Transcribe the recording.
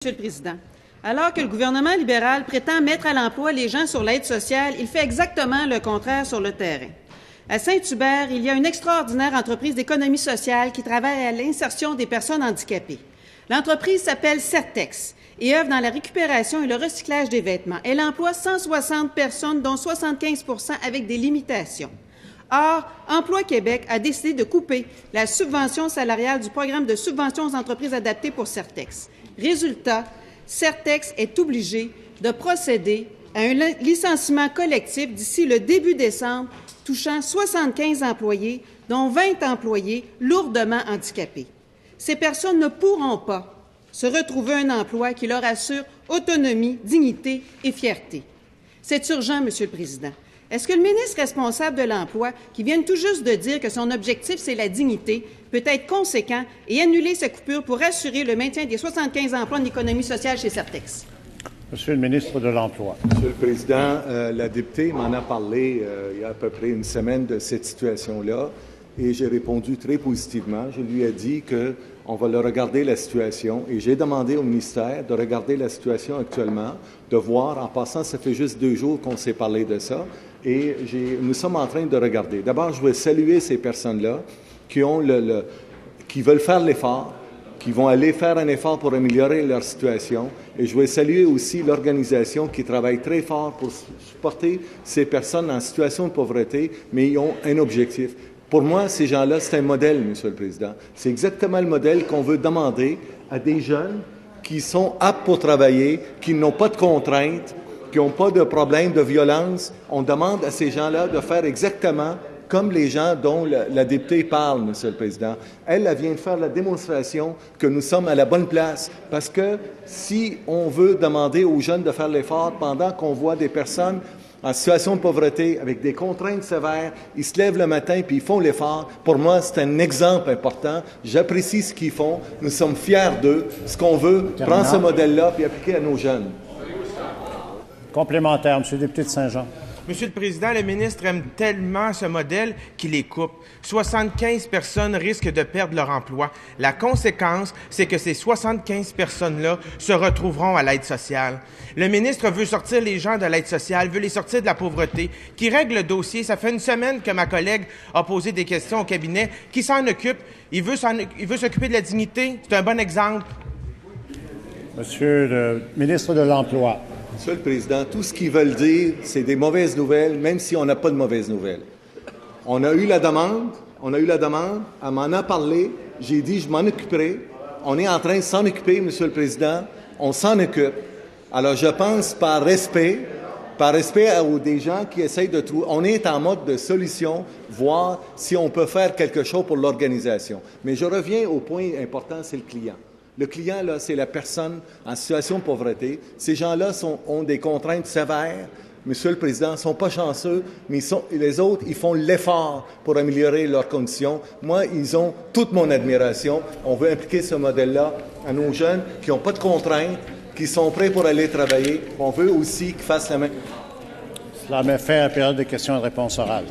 Monsieur le Président. Alors que le gouvernement libéral prétend mettre à l'emploi les gens sur l'aide sociale, il fait exactement le contraire sur le terrain. À Saint-Hubert, il y a une extraordinaire entreprise d'économie sociale qui travaille à l'insertion des personnes handicapées. L'entreprise s'appelle Certex et œuvre dans la récupération et le recyclage des vêtements. Elle emploie 160 personnes, dont 75 % avec des limitations. Or, Emploi Québec a décidé de couper la subvention salariale du programme de subvention aux entreprises adaptées pour Certex. Résultat, Certex est obligé de procéder à un licenciement collectif d'ici le début décembre, touchant 75 employés, dont 20 employés lourdement handicapés. Ces personnes ne pourront pas se retrouver un emploi qui leur assure autonomie, dignité et fierté. C'est urgent, Monsieur le Président. Est-ce que le ministre responsable de l'Emploi, qui vient tout juste de dire que son objectif, c'est la dignité, peut être conséquent et annuler ces coupures pour assurer le maintien des 75 emplois en économie sociale chez Certex? Monsieur le ministre de l'Emploi. Monsieur le Président, la députée m'en a parlé il y a à peu près une semaine de cette situation-là et j'ai répondu très positivement. Je lui ai dit qu'on va le regarder la situation et j'ai demandé au ministère de regarder la situation actuellement, de voir. En passant, ça fait juste 2 jours qu'on s'est parlé de ça et nous sommes en train de regarder. D'abord, je veux saluer ces personnes-là qui veulent faire l'effort, qui vont aller faire un effort pour améliorer leur situation. Et je veux saluer aussi l'organisation qui travaille très fort pour supporter ces personnes en situation de pauvreté, mais ils ont un objectif. Pour moi, ces gens-là, c'est un modèle, Monsieur le Président. C'est exactement le modèle qu'on veut demander à des jeunes qui sont aptes pour travailler, qui n'ont pas de contraintes, qui n'ont pas de problème de violence. On demande à ces gens-là de faire exactement comme les gens dont la députée parle, Monsieur le Président. Elle vient de faire la démonstration que nous sommes à la bonne place, parce que si on veut demander aux jeunes de faire l'effort pendant qu'on voit des personnes en situation de pauvreté, avec des contraintes sévères, ils se lèvent le matin puis ils font l'effort. Pour moi, c'est un exemple important. J'apprécie ce qu'ils font. Nous sommes fiers d'eux. Ce qu'on veut, prendre ce modèle-là puis appliquer à nos jeunes. Complémentaire, Monsieur le député de Saint-Jean. Monsieur le Président, le ministre aime tellement ce modèle qu'il les coupe. 75 personnes risquent de perdre leur emploi. La conséquence, c'est que ces 75 personnes-là se retrouveront à l'aide sociale. Le ministre veut sortir les gens de l'aide sociale, veut les sortir de la pauvreté, qui règle le dossier. Ça fait une semaine que ma collègue a posé des questions au cabinet. Qui s'en occupe? Il veut s'occuper de la dignité. C'est un bon exemple. Monsieur le ministre de l'Emploi. Monsieur le Président, tout ce qu'ils veulent dire, c'est des mauvaises nouvelles, même si on n'a pas de mauvaises nouvelles. On a eu la demande, elle m'en a parlé, j'ai dit je m'en occuperai. On est en train de s'en occuper, Monsieur le Président, on s'en occupe. Alors je pense par respect des gens qui essayent de trouver. On est en mode de solution, voir si on peut faire quelque chose pour l'organisation. Mais je reviens au point important, c'est le client. Le client, là, c'est la personne en situation de pauvreté. Ces gens-là ont des contraintes sévères. Monsieur le Président, ils ne sont pas chanceux, mais les autres, ils font l'effort pour améliorer leurs conditions. Moi, ils ont toute mon admiration. On veut impliquer ce modèle-là à nos jeunes qui n'ont pas de contraintes, qui sont prêts pour aller travailler. On veut aussi qu'ils fassent la même. Cela met fin à la période de questions et de réponses orales.